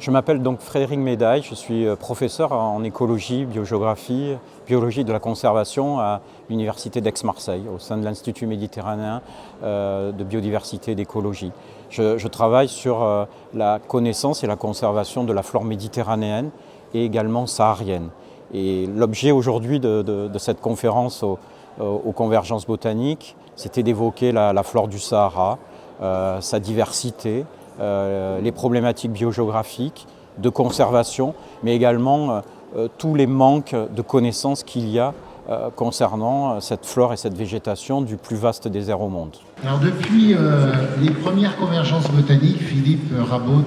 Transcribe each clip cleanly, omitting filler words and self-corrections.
Je m'appelle donc Frédéric Médaille, je suis professeur en écologie, biogéographie, biologie de la conservation à l'Université d'Aix-Marseille, au sein de l'Institut méditerranéen de biodiversité et d'écologie. Je travaille sur la connaissance et la conservation de la flore méditerranéenne et également saharienne. Et l'objet aujourd'hui de cette conférence aux convergences botaniques, c'était d'évoquer la flore du Sahara, sa diversité, les problématiques biogéographiques, de conservation, mais également tous les manques de connaissances qu'il y a concernant cette flore et cette végétation du plus vaste désert au monde. Alors depuis les premières convergences botaniques, Philippe Rabot,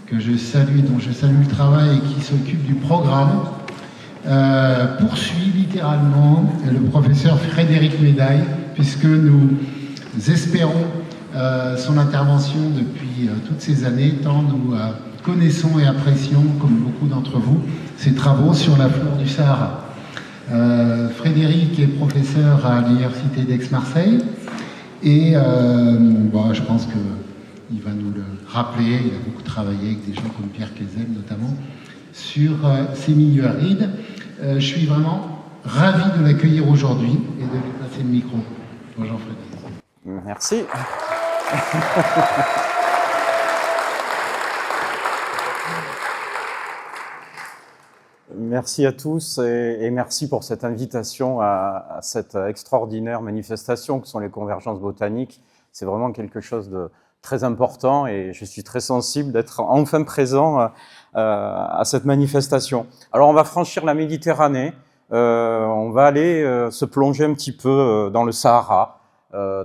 que je salue, dont je salue le travail et qui s'occupe du programme, poursuit littéralement le professeur Frédéric Médaille, puisque nous espérons son intervention depuis toutes ces années, tant nous connaissons et apprécions, comme beaucoup d'entre vous, ses travaux sur la flore du Sahara. Frédéric est professeur à l'Université d'Aix-Marseille et je pense qu'il va nous le rappeler. Il a beaucoup travaillé avec des gens comme Pierre Kézel notamment sur ces milieux arides. Je suis vraiment ravi de l'accueillir aujourd'hui et de lui passer le micro. Bonjour Frédéric. Merci. Merci à tous et merci pour cette invitation à cette extraordinaire manifestation que sont les convergences botaniques. C'est vraiment quelque chose de très important et je suis très sensible d'être enfin présent à cette manifestation. Alors on va franchir la Méditerranée, on va aller se plonger un petit peu dans le Sahara,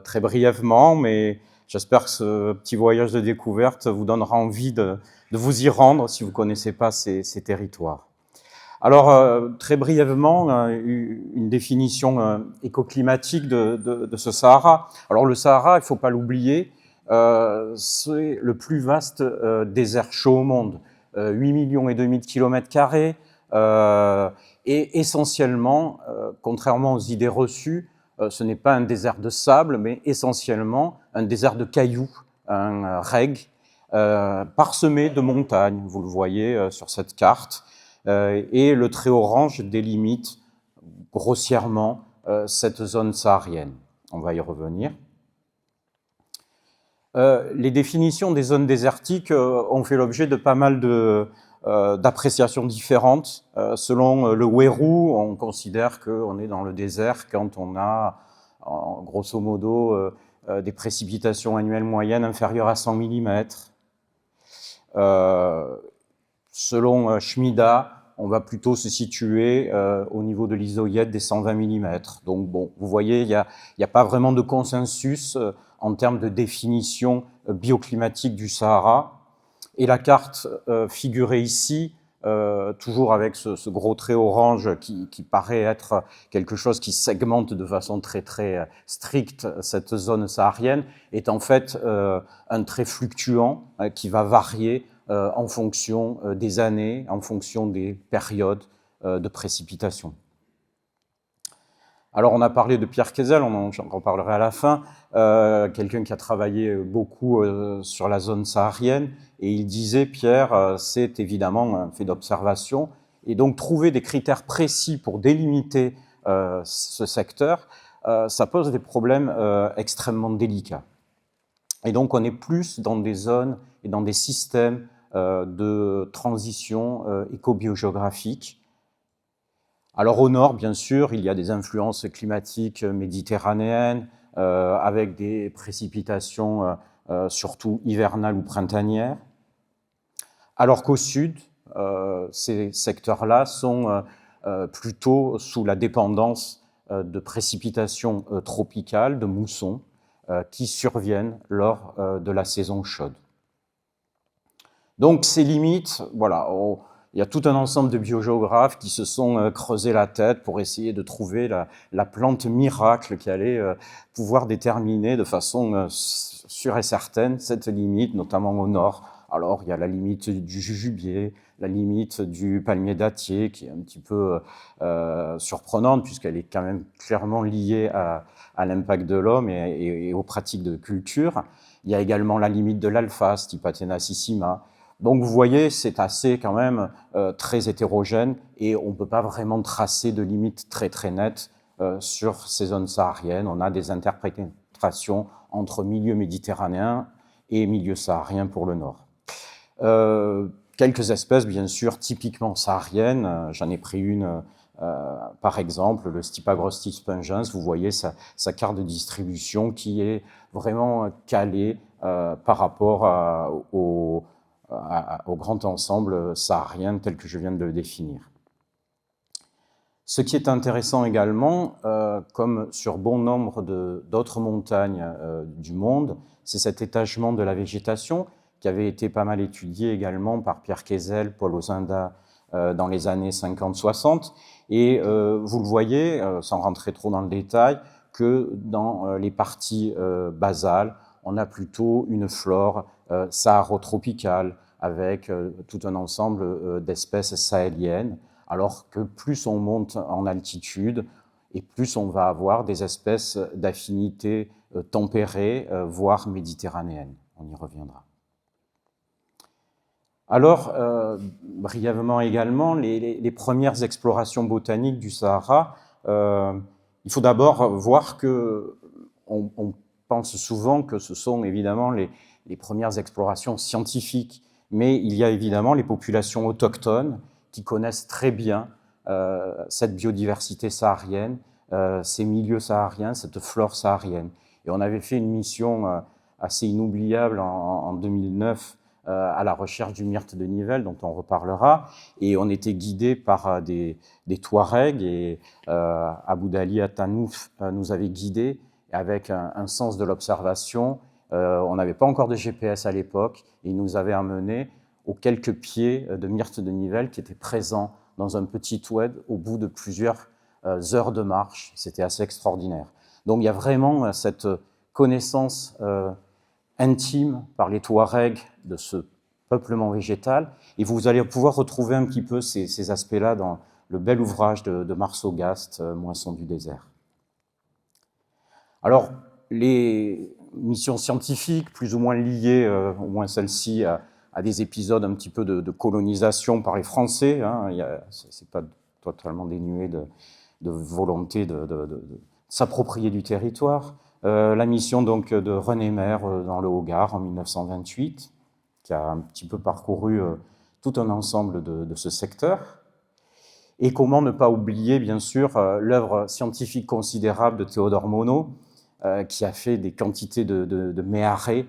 très brièvement, mais j'espère que ce petit voyage de découverte vous donnera envie de vous y rendre si vous ne connaissez pas ces territoires. Alors, très brièvement, une définition écoclimatique de ce Sahara. Alors, le Sahara, il ne faut pas l'oublier, c'est le plus vaste désert chaud au monde. 8,5 millions de kilomètres carrés, et essentiellement, contrairement aux idées reçues, ce n'est pas un désert de sable, mais essentiellement un désert de cailloux, un reg, parsemé de montagnes, vous le voyez sur cette carte. Et le trait orange délimite grossièrement cette zone saharienne. On va y revenir. Les définitions des zones désertiques ont fait l'objet de pas mal d'appréciations différentes. Selon le Wérou, on considère qu'on est dans le désert quand on a, grosso modo, des précipitations annuelles moyennes inférieures à 100 mm. Selon Schmida, on va plutôt se situer au niveau de l'isoïète des 120 mm. Donc bon, vous voyez, il n'y a pas vraiment de consensus en termes de définition bioclimatique du Sahara. Et la carte figurée ici, toujours avec ce gros trait orange qui paraît être quelque chose qui segmente de façon très très stricte cette zone saharienne, est en fait un trait fluctuant qui va varier en fonction des années, en fonction des périodes de précipitation. Alors, on a parlé de Pierre Kézel, j'en reparlerai à la fin, quelqu'un qui a travaillé beaucoup sur la zone saharienne, et il disait, Pierre, c'est évidemment un fait d'observation, et donc trouver des critères précis pour délimiter ce secteur, ça pose des problèmes extrêmement délicats. Et donc, on est plus dans des zones et dans des systèmes de transition éco-biogéographique. Alors au nord, bien sûr, il y a des influences climatiques méditerranéennes avec des précipitations surtout hivernales ou printanières. Alors qu'au sud, ces secteurs-là sont plutôt sous la dépendance de précipitations tropicales, de moussons, qui surviennent lors de la saison chaude. Donc ces limites, voilà, il y a tout un ensemble de biogéographes qui se sont creusés la tête pour essayer de trouver la plante miracle qui allait pouvoir déterminer de façon sûre et certaine cette limite, notamment au nord. Alors il y a la limite du jujubier, la limite du palmier dattier qui est un petit peu surprenante puisqu'elle est quand même clairement liée à l'impact de l'homme et aux pratiques de culture. Il y a également la limite de l'alpha, Stipatenacissima. Donc vous voyez, c'est assez quand même très hétérogène et on ne peut pas vraiment tracer de limites très très nettes sur ces zones sahariennes. On a des interprétations entre milieu méditerranéen et milieu saharien pour le nord. Quelques espèces, bien sûr, typiquement sahariennes. J'en ai pris une, par exemple, le Stipagrostis pungens. Vous voyez sa carte de distribution qui est vraiment calée par rapport au grand ensemble saharien tel que je viens de le définir. Ce qui est intéressant également, comme sur bon nombre d'autres montagnes du monde, c'est cet étagement de la végétation qui avait été pas mal étudié également par Pierre Kézel, Paul Ozinda dans les années 50-60. Et vous le voyez, sans rentrer trop dans le détail, que dans les parties basales, on a plutôt une flore saharo-tropicale avec tout un ensemble d'espèces sahéliennes, alors que plus on monte en altitude et plus on va avoir des espèces d'affinité tempérée, voire méditerranéenne. On y reviendra. Alors, brièvement également, les premières explorations botaniques du Sahara, il faut d'abord voir qu'on pense souvent que ce sont évidemment les premières explorations scientifiques, mais il y a évidemment les populations autochtones qui connaissent très bien cette biodiversité saharienne, ces milieux sahariens, cette flore saharienne. Et on avait fait une mission assez inoubliable en 2009 à la recherche du myrte de Nivelles, dont on reparlera, et on était guidé par des Touaregs, et Aboudali Atanouf nous avait guidés avec un sens de l'observation. On n'avait pas encore de GPS à l'époque, et il nous avait amenés aux quelques pieds de myrte de Nivelles qui étaient présents dans un petit oued au bout de plusieurs heures de marche. C'était assez extraordinaire. Donc il y a vraiment cette connaissance intime par les Touaregs de ce peuplement végétal, et vous allez pouvoir retrouver un petit peu ces aspects-là dans le bel ouvrage de Marceau Gast, Moisson du désert. Alors, les missions scientifiques, plus ou moins liées, au moins celle-ci, à des épisodes un petit peu de colonisation par les Français, hein, c'est pas totalement dénué de volonté de s'approprier du territoire. La mission donc de René Maire dans le Haut-Gard en 1928, qui a un petit peu parcouru tout un ensemble de ce secteur. Et comment ne pas oublier, bien sûr, l'œuvre scientifique considérable de Théodore Monod, qui a fait des quantités de méharées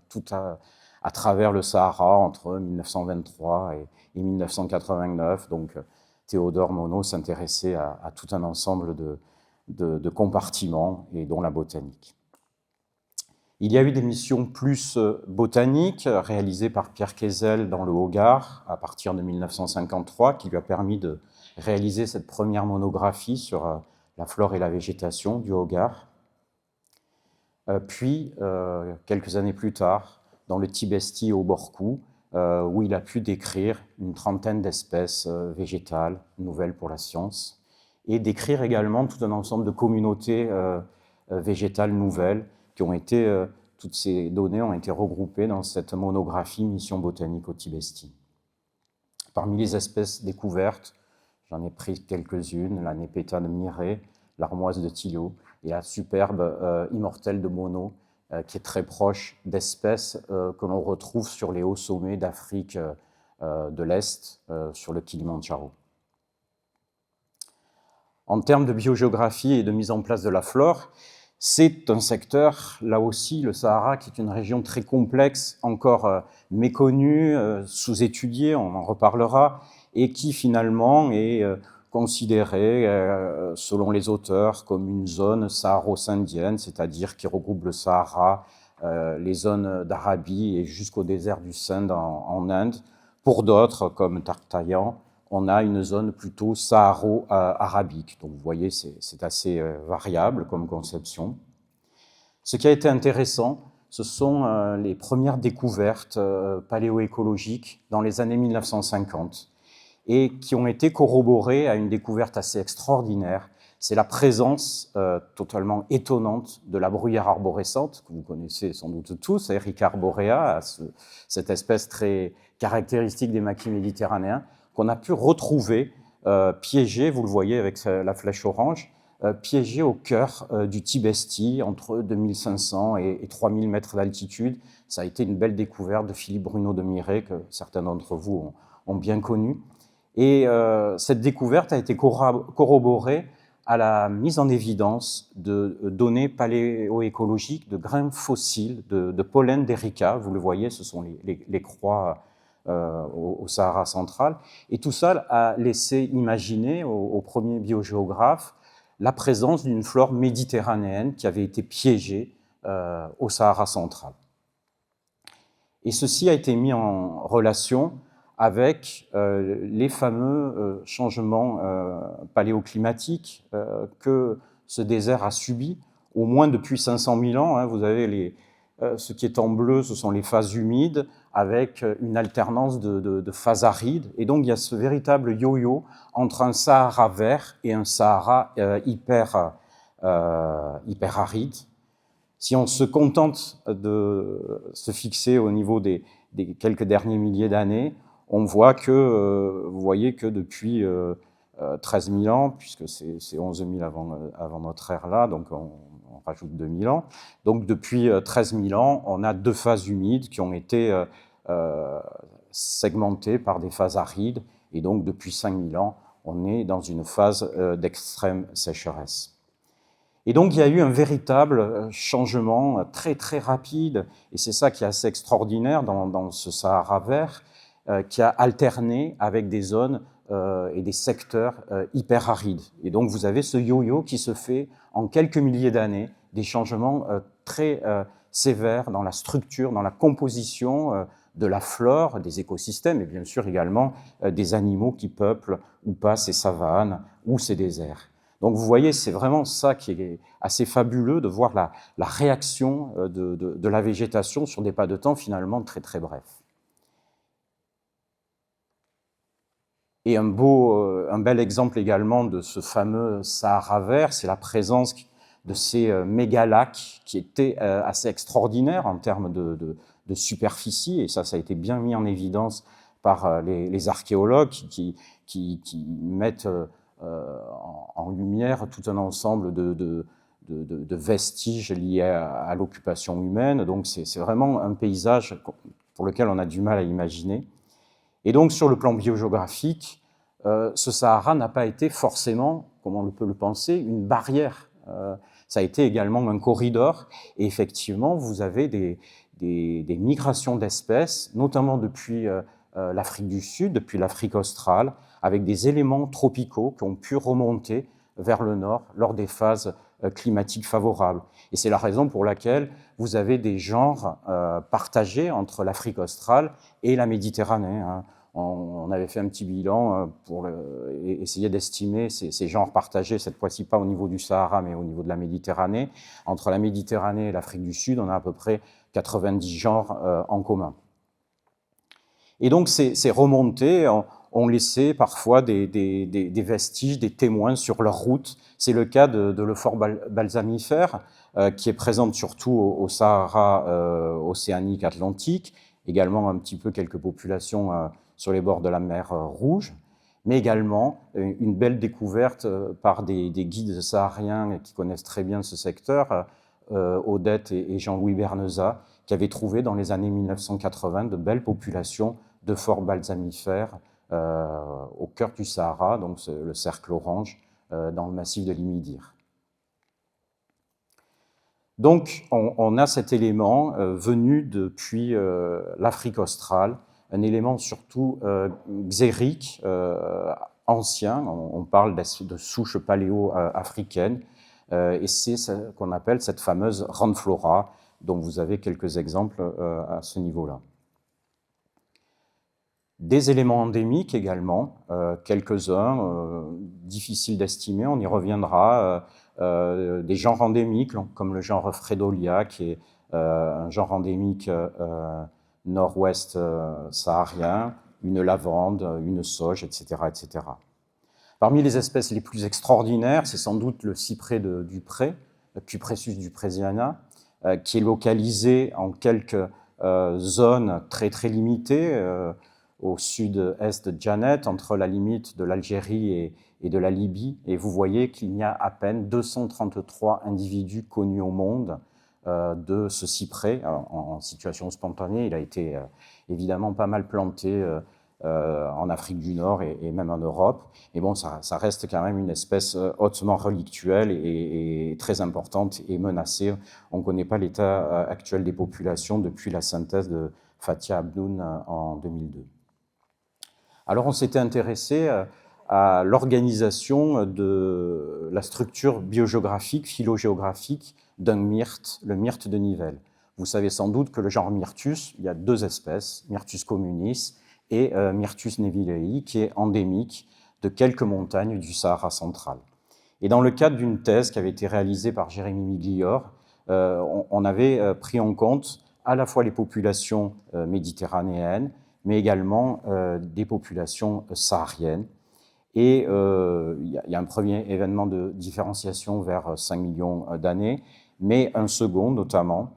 tout à travers le Sahara entre 1923 et 1989. Donc Théodore Monod s'intéressait à tout un ensemble de compartiments, et dont la botanique. Il y a eu des missions plus botaniques réalisées par Pierre Kézel dans le Haut-Gard à partir de 1953, qui lui a permis de réaliser cette première monographie sur la flore et la végétation du Haut-Gard. Puis, quelques années plus tard, dans le Tibesti au Borkou, où il a pu décrire une trentaine d'espèces végétales nouvelles pour la science, et décrire également tout un ensemble de communautés végétales nouvelles qui ont été, toutes ces données ont été regroupées dans cette monographie Mission botanique au Tibesti. Parmi les espèces découvertes, j'en ai pris quelques-unes, la Nepeta de Miré, l'armoise de Tillot et la superbe immortelle de Monod, qui est très proche d'espèces que l'on retrouve sur les hauts sommets d'Afrique de l'Est, sur le Kilimandjaro. En termes de biogéographie et de mise en place de la flore, c'est un secteur, là aussi, le Sahara, qui est une région très complexe, encore méconnue, sous-étudiée, on en reparlera, et qui finalement est considérée, selon les auteurs, comme une zone saharo-indienne, c'est-à-dire qui regroupe le Sahara, les zones d'Arabie et jusqu'au désert du Sindh en Inde. Pour d'autres, comme Tartayan, on a une zone plutôt saharo-arabique. Donc vous voyez, c'est assez variable comme conception. Ce qui a été intéressant, ce sont les premières découvertes paléoécologiques dans les années 1950 et qui ont été corroborées à une découverte assez extraordinaire, c'est la présence totalement étonnante de la bruyère arborescente, que vous connaissez sans doute tous, Erica arborea, cette espèce très caractéristique des maquis méditerranéens, qu'on a pu retrouver piégée, vous le voyez avec la flèche orange, piégée au cœur du Tibesti, entre 2500 et 3000 mètres d'altitude. Ça a été une belle découverte de Philippe Bruno de Miret, que certains d'entre vous ont bien connu. Et cette découverte a été corroborée à la mise en évidence de données paléoécologiques, de grains fossiles, de pollen d'Erica. Vous le voyez, ce sont les croix au Sahara central. Et tout ça a laissé imaginer aux premiers biogéographes la présence d'une flore méditerranéenne qui avait été piégée au Sahara central. Et ceci a été mis en relation avec les fameux changements paléoclimatiques que ce désert a subis, au moins depuis 500 000 ans. Hein. Vous avez ce qui est en bleu, ce sont les phases humides, avec une alternance de phases arides. Et donc, il y a ce véritable yo-yo entre un Sahara vert et un Sahara hyper aride. Si on se contente de se fixer au niveau des quelques derniers milliers d'années, on voit que, vous voyez que depuis 13 000 ans, puisque c'est 11 000 avant notre ère là, donc on rajoute 2 000 ans. Donc depuis 13 000 ans, on a deux phases humides qui ont été segmentées par des phases arides. Et donc depuis 5 000 ans, on est dans une phase d'extrême sécheresse. Et donc, il y a eu un véritable changement très, très rapide, et c'est ça qui est assez extraordinaire dans ce Sahara vert, qui a alterné avec des zones et des secteurs hyper arides. Et donc, vous avez ce yo-yo qui se fait en quelques milliers d'années, des changements très sévères dans la structure, dans la composition de la flore, des écosystèmes, et bien sûr également des animaux qui peuplent ou pas ces savanes ou ces déserts. Donc vous voyez, c'est vraiment ça qui est assez fabuleux, de voir la réaction de la végétation sur des pas de temps finalement très très brefs. Et un bel exemple également de ce fameux Sahara vert, c'est la présence de ces mégalacs qui étaient assez extraordinaires en termes de superficie, et ça a été bien mis en évidence par les archéologues qui mettent en lumière tout un ensemble de vestiges liés à l'occupation humaine. Donc c'est vraiment un paysage pour lequel on a du mal à imaginer. Et donc sur le plan biogéographique, ce Sahara n'a pas été forcément, comme on peut le penser, une barrière. Ça a été également un corridor, et effectivement vous avez des migrations d'espèces, notamment depuis l'Afrique du Sud, depuis l'Afrique australe, avec des éléments tropicaux qui ont pu remonter vers le nord lors des phases climatiques favorables. Et c'est la raison pour laquelle vous avez des genres partagés entre l'Afrique australe et la Méditerranée. Hein. On avait fait un petit bilan pour essayer d'estimer ces genres partagés, cette fois-ci pas au niveau du Sahara, mais au niveau de la Méditerranée. Entre la Méditerranée et l'Afrique du Sud, on a à peu près 90 genres en commun. Et donc ces remontées ont laissé parfois des vestiges, des témoins sur leur route. C'est le cas de l'euphorbe balsamifère, qui est présente surtout au Sahara océanique atlantique, également un petit peu quelques populations sur les bords de la mer Rouge, mais également une belle découverte par des guides sahariens qui connaissent très bien ce secteur, Odette et Jean-Louis Berneza, qui avaient trouvé dans les années 1980 de belles populations d'euphorbes balsamifères au cœur du Sahara, donc le cercle orange, dans le massif de l'Imidir. Donc on a cet élément venu depuis l'Afrique australe, un élément surtout xérique, ancien, on parle de souches paléo-africaines, et c'est ce qu'on appelle cette fameuse Ranflora, dont vous avez quelques exemples à ce niveau-là. Des éléments endémiques également, quelques-uns, difficiles d'estimer, on y reviendra, des genres endémiques, comme le genre Fredolia, qui est un genre endémique nord-ouest saharien, une lavande, une sauge, etc., etc. Parmi les espèces les plus extraordinaires, c'est sans doute le cyprès du pré, le Cupressus dupresiana, qui est localisé en quelques zones très très limitées, au sud-est de Djanet, entre la limite de l'Algérie et de la Libye. Et vous voyez qu'il y a à peine 233 individus connus au monde de ce cyprès en situation spontanée. Il a été évidemment pas mal planté en Afrique du Nord et même en Europe. Et bon, ça reste quand même une espèce hautement relictuelle et très importante et menacée. On ne connaît pas l'état actuel des populations depuis la synthèse de Fathia Abdoun en 2002. Alors on s'était intéressé à l'organisation de la structure biogéographique, phylogéographique d'un myrte, le myrte de Nivelles. Vous savez sans doute que le genre Myrtus, il y a deux espèces, Myrtus communis et Myrtus nevillei, qui est endémique de quelques montagnes du Sahara central. Et dans le cadre d'une thèse qui avait été réalisée par Jérémy Miglior, on avait pris en compte à la fois les populations méditerranéennes, mais également des populations sahariennes. Et il y a un premier événement de différenciation vers 5 millions d'années, mais un second notamment,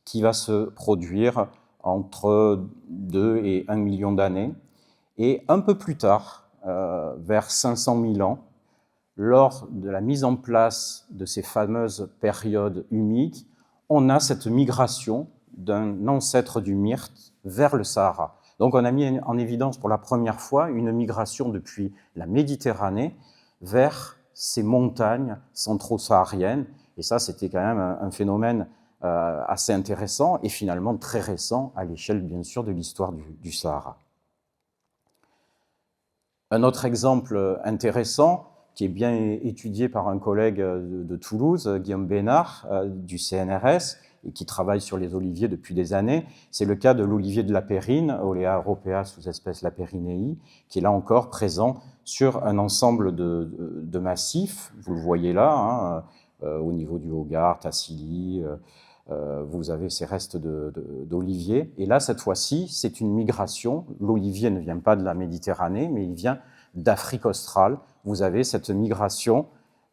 qui va se produire entre 2 et 1 million d'années. Et un peu plus tard, vers 500 000 ans, lors de la mise en place de ces fameuses périodes humides, on a cette migration d'un ancêtre du myrte vers le Sahara. Donc on a mis en évidence pour la première fois une migration depuis la Méditerranée vers ces montagnes centro-sahariennes. Et ça, c'était quand même un phénomène assez intéressant et finalement très récent à l'échelle, bien sûr, de l'histoire du Sahara. Un autre exemple intéressant, qui est bien étudié par un collègue de Toulouse, Guillaume Bénard, du CNRS, et qui travaille sur les oliviers depuis des années, c'est le cas de l'olivier de la Périne, Olea europea sous-espèce Laperinei, qui est là encore présent sur un ensemble de massifs, vous le voyez là, au niveau du Hogarth, Tassili, vous avez ces restes d'oliviers. Et là, cette fois-ci, c'est une migration. L'olivier ne vient pas de la Méditerranée, mais il vient d'Afrique australe. Vous avez cette migration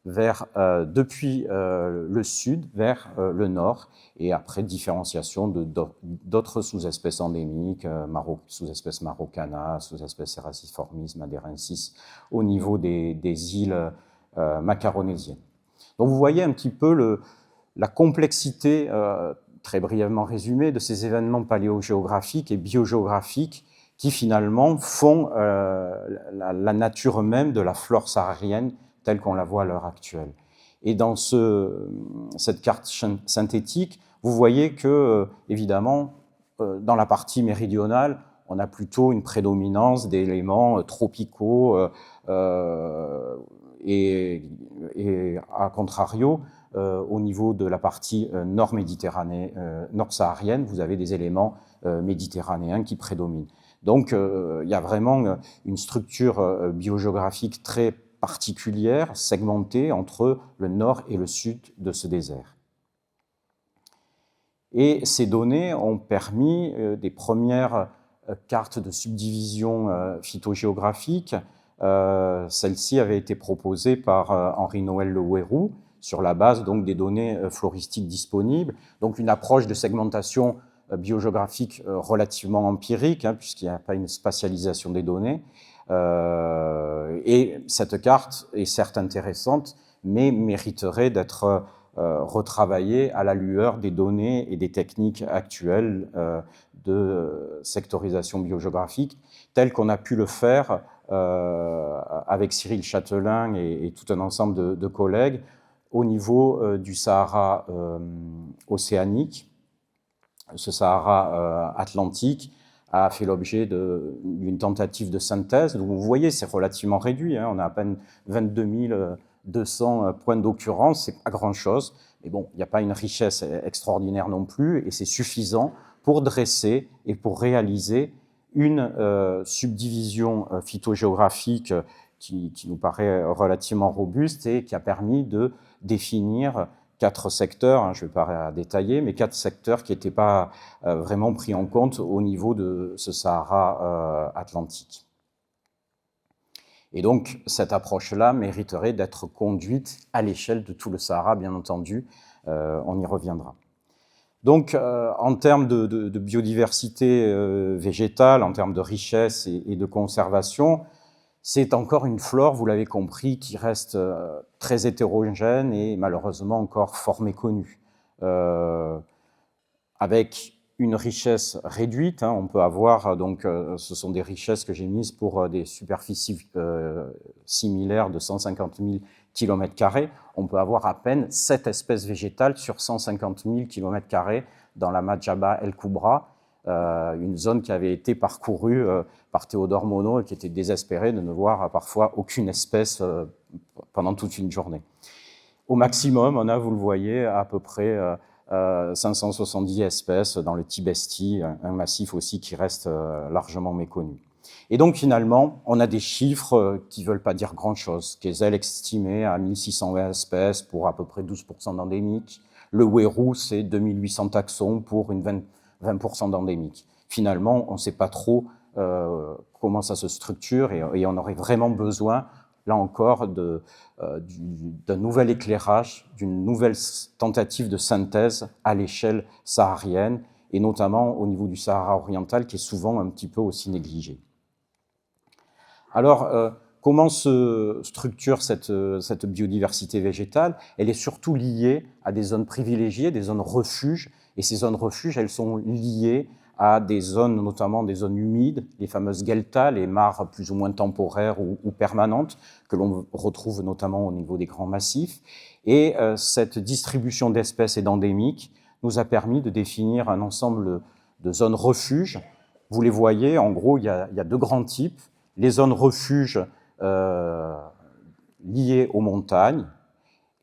depuis le sud vers le nord, et après différenciation d'autres sous-espèces endémiques, sous-espèce marocana, sous-espèce Ceraciformis, madeirensis, au niveau des îles macaronésiennes. Donc vous voyez un petit peu la complexité, très brièvement résumée, de ces événements paléogéographiques et biogéographiques qui finalement font la nature même de la flore saharienne telle qu'on la voit à l'heure actuelle. Et dans cette carte synthétique, vous voyez que, évidemment, dans la partie méridionale, on a plutôt une prédominance d'éléments tropicaux et à contrario, au niveau de la partie nord-saharienne, vous avez des éléments méditerranéens qui prédominent. Donc, il y a vraiment une structure biogéographique très particulière, segmentée entre le nord et le sud de ce désert. Et ces données ont permis des premières cartes de subdivision phytogéographique. Celle-ci avait été proposée par Henri-Noël Le Houerou sur la base donc des données floristiques disponibles. Donc une approche de segmentation biogéographique relativement empirique, puisqu'il n'y a pas une spatialisation des données. Et cette carte est certes intéressante, mais mériterait d'être retravaillée à la lueur des données et des techniques actuelles de sectorisation biogéographique, telles qu'on a pu le faire avec Cyril Chatelain et tout un ensemble de collègues au niveau du Sahara océanique. Ce Sahara atlantique a fait l'objet d'une tentative de synthèse. Donc vous voyez, c'est relativement réduit, on a à peine 22 200 points d'occurrence, c'est pas grand-chose, mais bon, il n'y a pas une richesse extraordinaire non plus, et c'est suffisant pour dresser et pour réaliser une subdivision phytogéographique qui nous paraît relativement robuste et qui a permis de définir 4 secteurs, je ne vais pas détailler, mais 4 secteurs qui n'étaient pas vraiment pris en compte au niveau de ce Sahara atlantique. Et donc, cette approche-là mériterait d'être conduite à l'échelle de tout le Sahara, bien entendu. On y reviendra. Donc, en termes de biodiversité végétale, en termes de richesse et de conservation, c'est encore une flore, vous l'avez compris, qui reste très hétérogène et malheureusement encore fort méconnue. Avec une richesse réduite, hein, on peut avoir, donc, ce sont des richesses que j'ai mises pour des superficies similaires de 150 000 km². On peut avoir à peine 7 espèces végétales sur 150 000 km² dans la Madjaba El Koubra, une zone qui avait été parcourue par Théodore Monod et qui était désespéré de ne voir parfois aucune espèce pendant toute une journée. Au maximum, on a, vous le voyez, à peu près 570 espèces dans le Tibesti, un massif aussi qui reste largement méconnu. Et donc finalement, on a des chiffres qui ne veulent pas dire grand-chose. Kessel estimé à 1620 espèces pour à peu près 12% d'endémiques. Le Wérou, c'est 2800 taxons pour une 20% d'endémiques. Finalement, on ne sait pas trop comment ça se structure et on aurait vraiment besoin, là encore, d'un nouvel éclairage, d'une nouvelle tentative de synthèse à l'échelle saharienne et notamment au niveau du Sahara oriental qui est souvent un petit peu aussi négligé. Alors, comment se structure cette biodiversité végétale? Elle est surtout liée à des zones privilégiées, des zones refuges, et ces zones refuges, elles sont liées à des zones, notamment des zones humides, les fameuses gueltas, les mares plus ou moins temporaires ou permanentes, que l'on retrouve notamment au niveau des grands massifs. Et cette distribution d'espèces et d'endémiques nous a permis de définir un ensemble de zones refuges. Vous les voyez, en gros, il y a deux grands types. Les zones refuges liées aux montagnes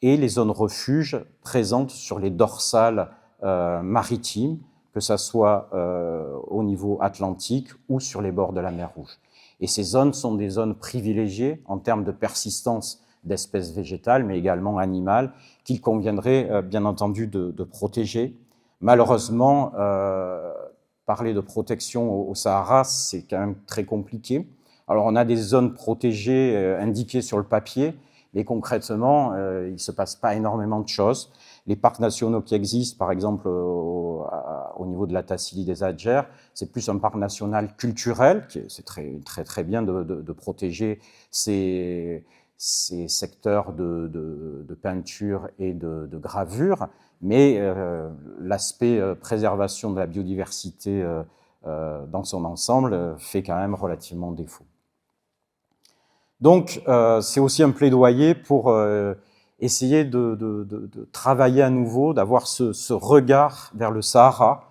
et les zones refuges présentes sur les dorsales maritimes, que ce soit au niveau atlantique ou sur les bords de la mer Rouge. Et ces zones sont des zones privilégiées en termes de persistance d'espèces végétales, mais également animales, qu'il conviendrait bien entendu de protéger. Malheureusement, parler de protection au Sahara, c'est quand même très compliqué. Alors, on a des zones protégées indiquées sur le papier, mais concrètement, il ne se passe pas énormément de choses. Les parcs nationaux qui existent, par exemple au niveau de la Tassili des Adjers, c'est plus un parc national culturel, c'est très bien de protéger ces secteurs de peinture et de gravure, mais l'aspect préservation de la biodiversité dans son ensemble fait quand même relativement défaut. Donc, c'est aussi un plaidoyer pour essayer de travailler à nouveau, d'avoir ce regard vers le Sahara.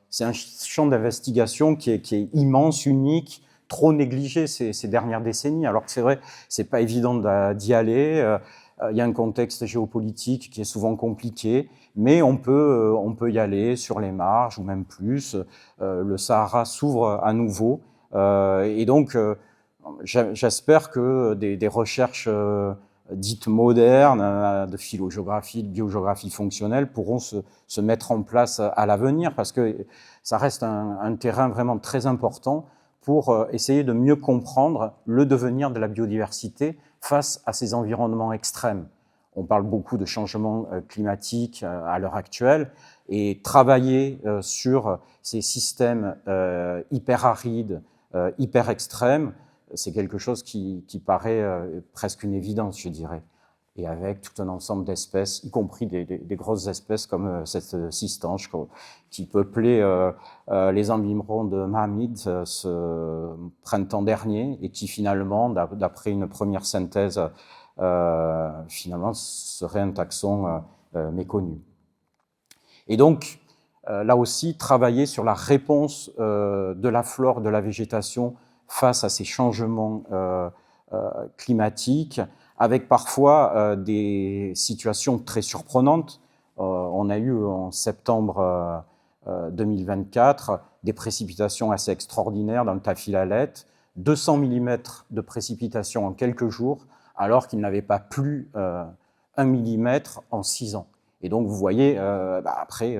C'est un champ d'investigation qui est immense, unique, trop négligé ces dernières décennies. Alors que c'est vrai, c'est pas évident d'y aller. Il y a un contexte géopolitique qui est souvent compliqué, mais on peut y aller sur les marges ou même plus. Le Sahara s'ouvre à nouveau. Et donc, j'espère que des recherches dites modernes, de phylogéographie, de biogéographie fonctionnelle, pourront se mettre en place à l'avenir, parce que ça reste un terrain vraiment très important pour essayer de mieux comprendre le devenir de la biodiversité face à ces environnements extrêmes. On parle beaucoup de changement climatique à l'heure actuelle, et travailler sur ces systèmes hyper arides, hyper extrêmes, c'est quelque chose qui paraît presque une évidence, je dirais. Et avec tout un ensemble d'espèces, y compris des grosses espèces comme cette cistanche qui peuplait les environs de Mahamid ce printemps dernier et qui finalement, d'après une première synthèse, finalement serait un taxon méconnu. Et donc, là aussi, travailler sur la réponse de la flore, de la végétation face à ces changements climatiques, avec parfois des situations très surprenantes. On a eu en septembre 2024 des précipitations assez extraordinaires dans le Tafilalet, 200 mm de précipitations en quelques jours, alors qu'il n'avait pas plu 1 mm en 6 ans. Et donc, vous voyez, après,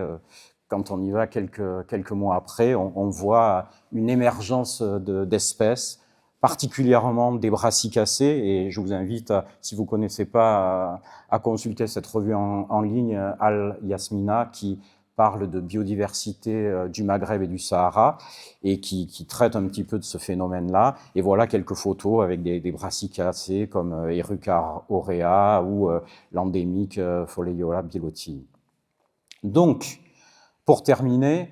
quand on y va quelques mois après, on voit une émergence d'espèces particulièrement des brassicacées, et je vous invite, si vous ne connaissez pas, à consulter cette revue en ligne, Al Yasmina, qui parle de biodiversité du Maghreb et du Sahara, et qui traite un petit peu de ce phénomène-là. Et voilà quelques photos avec des brassicacées comme Eruca aurea ou l'endémique Foliola bilottini. Donc, pour terminer,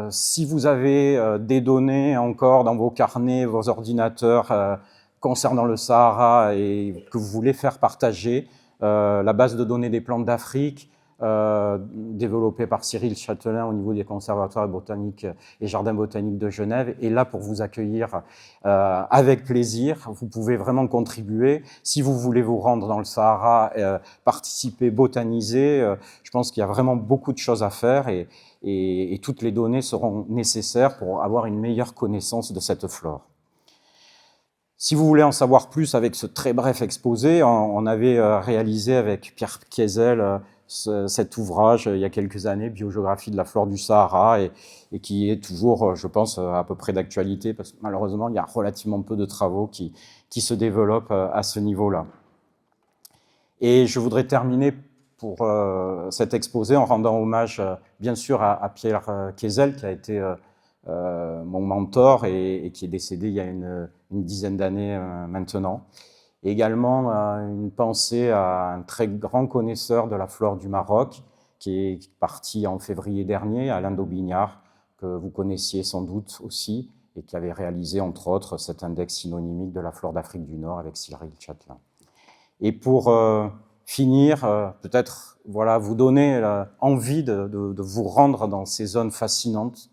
si vous avez des données encore dans vos carnets, vos ordinateurs concernant le Sahara et que vous voulez faire partager, la base de données des plantes d'Afrique, développée par Cyril Châtelain au niveau des conservatoires botaniques et jardins botaniques de Genève, est là pour vous accueillir avec plaisir. Vous pouvez vraiment contribuer. Si vous voulez vous rendre dans le Sahara, participer, botaniser, je pense qu'il y a vraiment beaucoup de choses à faire et toutes les données seront nécessaires pour avoir une meilleure connaissance de cette flore. Si vous voulez en savoir plus avec ce très bref exposé, on avait réalisé avec Pierre Kiesel cet ouvrage il y a quelques années, Biogéographie de la flore du Sahara, et qui est toujours, je pense, à peu près d'actualité, parce que malheureusement, il y a relativement peu de travaux qui se développent à ce niveau-là. Et je voudrais terminer pour cet exposé en rendant hommage, bien sûr, à Pierre Kiesel, qui a été mon mentor et qui est décédé il y a une dizaine d'années maintenant. Et également une pensée à un très grand connaisseur de la flore du Maroc, qui est parti en février dernier, Alain Daubignard, que vous connaissiez sans doute aussi, et qui avait réalisé, entre autres, cet index synonymique de la flore d'Afrique du Nord avec Cyril Châtelain. Et pour finir, peut-être voilà, vous donner envie de vous rendre dans ces zones fascinantes.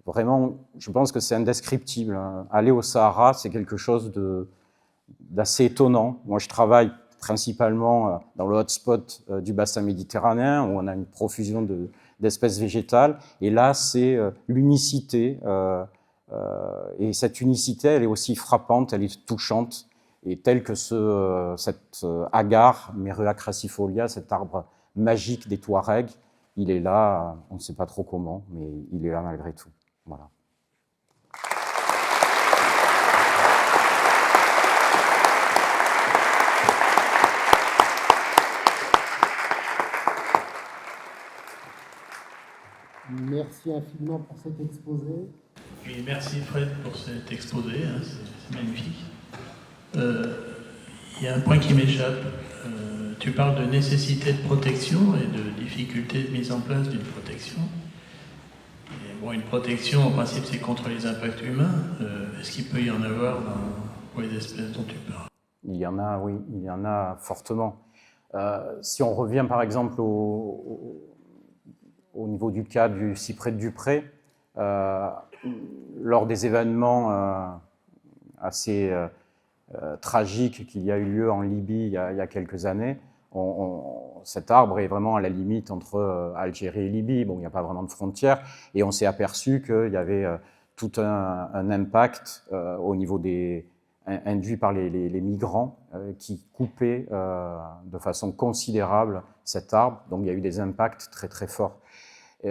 Vraiment, je pense que c'est indescriptible. Aller au Sahara, c'est quelque chose d'assez étonnant. Moi, je travaille principalement dans le hotspot du bassin méditerranéen, où on a une profusion d'espèces végétales. Et là, c'est l'unicité. Et cette unicité, elle est aussi frappante, elle est touchante. Et tel que cet agar, Merua crassifolia, cet arbre magique des Touaregs, il est là, on ne sait pas trop comment, mais il est là malgré tout. Voilà. Merci infiniment pour cet exposé. Oui, merci Fred pour cet exposé, hein, c'est magnifique. Il y a un point qui m'échappe. Tu parles de nécessité de protection et de difficulté de mise en place d'une protection. Et bon, une protection, en principe, c'est contre les impacts humains. Est-ce qu'il peut y en avoir pour les espèces dont tu parles? Il y en a, oui, il y en a fortement. Si on revient par exemple au niveau du cas du cyprès de Dupré, lors des événements assez tragiques qu'il y a eu lieu en Libye il y a quelques années, cet arbre est vraiment à la limite entre Algérie et Libye. Bon, il n'y a pas vraiment de frontière, et on s'est aperçu qu'il y avait tout un impact au niveau induit par les migrants qui coupaient de façon considérable cet arbre. Donc il y a eu des impacts très très forts. Il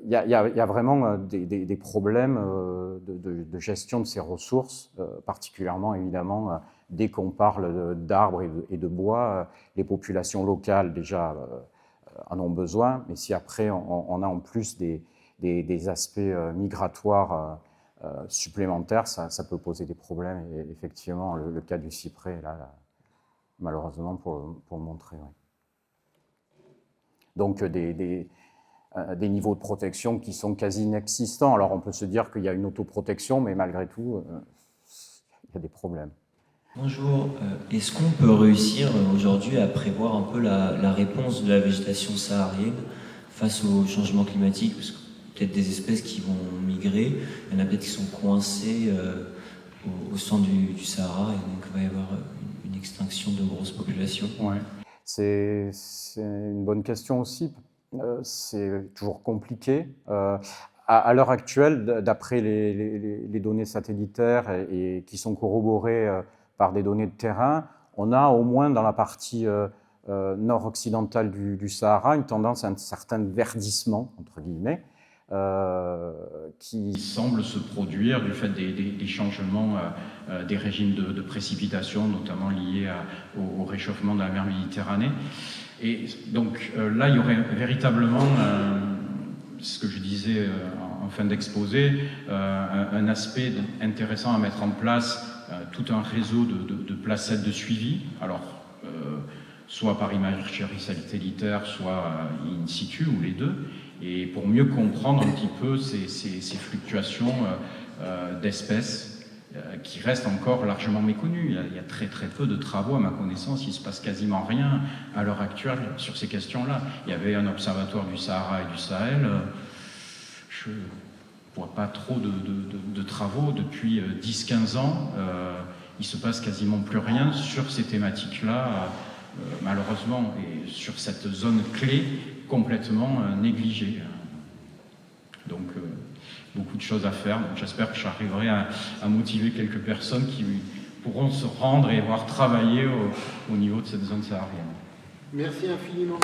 y a vraiment des problèmes de gestion de ces ressources, particulièrement évidemment dès qu'on parle d'arbres et de bois. Les populations locales déjà en ont besoin, mais si après on a en plus des aspects migratoires supplémentaires, ça peut poser des problèmes. Et effectivement, le cas du cyprès, là, malheureusement, pour le montrer. Oui. Donc des niveaux de protection qui sont quasi inexistants. Alors on peut se dire qu'il y a une autoprotection, mais malgré tout, il y a des problèmes. Bonjour, est-ce qu'on peut réussir aujourd'hui à prévoir un peu la réponse de la végétation saharienne face au changement climatique? Parce que peut-être des espèces qui vont migrer, il y en a peut-être qui sont coincées au centre du Sahara, et donc il va y avoir une extinction de grosses populations. Ouais. C'est une bonne question aussi. C'est toujours compliqué. À l'heure actuelle, d'après les données satellitaires et qui sont corroborées par des données de terrain, on a au moins dans la partie nord-occidentale du Sahara une tendance à un certain verdissement, entre guillemets, qui semble se produire du fait des changements des régimes de précipitation, notamment liés au réchauffement de la mer Méditerranée. Et donc là, il y aurait véritablement, ce que je disais en fin d'exposé, un aspect intéressant à mettre en place, tout un réseau de placettes de suivi, alors soit par imagerie satellitaire, soit in situ, ou les deux, et pour mieux comprendre un petit peu ces fluctuations d'espèces qui restent encore largement méconnues. Il y a très très peu de travaux, à ma connaissance, il ne se passe quasiment rien à l'heure actuelle sur ces questions-là. Il y avait un observatoire du Sahara et du Sahel, je ne vois pas trop de travaux depuis 10-15 ans, il ne se passe quasiment plus rien sur ces thématiques-là, malheureusement, et sur cette zone clé complètement négligée. Donc beaucoup de choses à faire. Donc j'espère que j'arriverai à motiver quelques personnes qui pourront se rendre et voir travailler au niveau de cette zone saharienne. Merci infiniment.